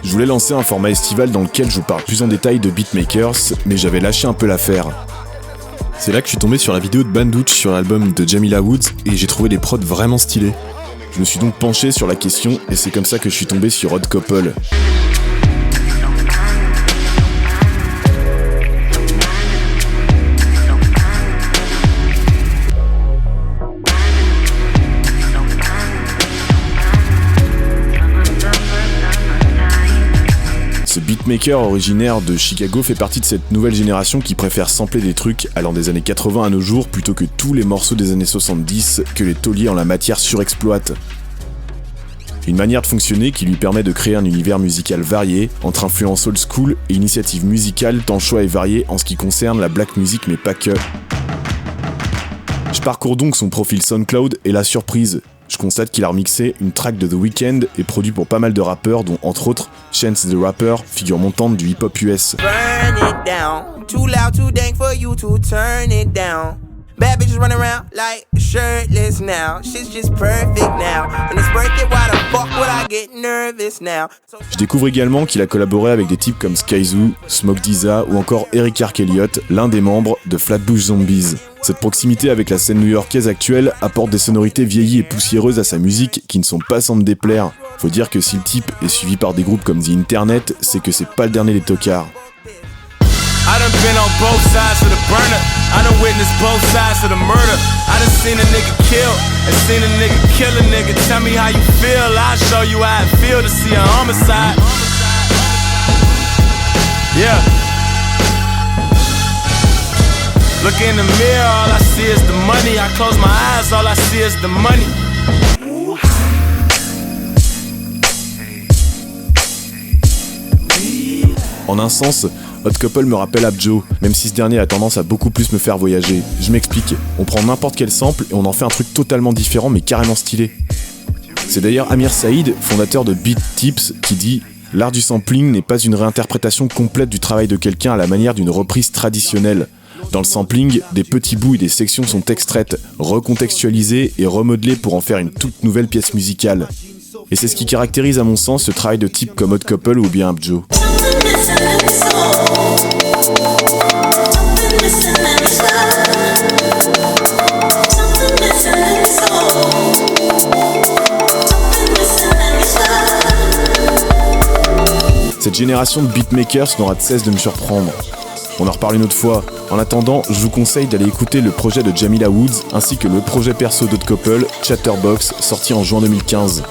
Je voulais lancer un format estival dans lequel je parle plus en détail de beatmakers, mais j'avais lâché un peu l'affaire. C'est là que je suis tombé sur la vidéo de Bandouch sur l'album de Jamila Woods et j'ai trouvé des prods vraiment stylés. Je me suis donc penché sur la question et c'est comme ça que je suis tombé sur Odd Couple. Ce beatmaker originaire de Chicago fait partie de cette nouvelle génération qui préfère sampler des trucs allant des années 80 à nos jours plutôt que tous les morceaux des années 70 que les tauliers en la matière surexploitent. Une manière de fonctionner qui lui permet de créer un univers musical varié, entre influence old school et initiative musicale tant choix et varié en ce qui concerne la black music mais pas que. Je parcours donc son profil SoundCloud et la surprise. Je constate qu'il a remixé une track de The Weeknd et produit pour pas mal de rappeurs dont entre autres Chance the Rapper, figure montante du hip-hop US. Bad bitches running around like shirtless now. Shit's just perfect now. When it's working, why the fuck would I get nervous now? Je découvre également qu'il a collaboré avec des types comme Skyzoo, Smoke DZA ou encore Eric Ark Elliott, l'un des membres de Flatbush Zombies. Cette proximité avec la scène new-yorkaise actuelle apporte des sonorités vieillies et poussiéreuses à sa musique qui ne sont pas sans me déplaire. Faut dire que si le type est suivi par des groupes comme The Internet, c'est que c'est pas le dernier des tocards. I done been on both sides of the burner. I done witnessed both sides of the murder. I done seen a nigga kill and seen a nigga kill a nigga. Tell me how you feel, I'll show you how it feel to see a homicide. Yeah. Look in the mirror, all I see is the money. I close my eyes, all I see is the money. En un sens, Odd Couple me rappelle Abjo, même si ce dernier a tendance à beaucoup plus me faire voyager. Je m'explique, on prend n'importe quel sample et on en fait un truc totalement différent mais carrément stylé. C'est d'ailleurs Amir Saïd, fondateur de Beat Tips, qui dit « L'art du sampling n'est pas une réinterprétation complète du travail de quelqu'un à la manière d'une reprise traditionnelle. Dans le sampling, des petits bouts et des sections sont extraites, recontextualisées et remodelées pour en faire une toute nouvelle pièce musicale. » Et c'est ce qui caractérise à mon sens ce travail de type comme Odd Couple ou bien Abjo. Cette génération de beatmakers n'aura de cesse de me surprendre. On en reparle une autre fois. En attendant, je vous conseille d'aller écouter le projet de Jamila Woods ainsi que le projet perso d'Odd Couple, Chatterbox, sorti en juin 2015.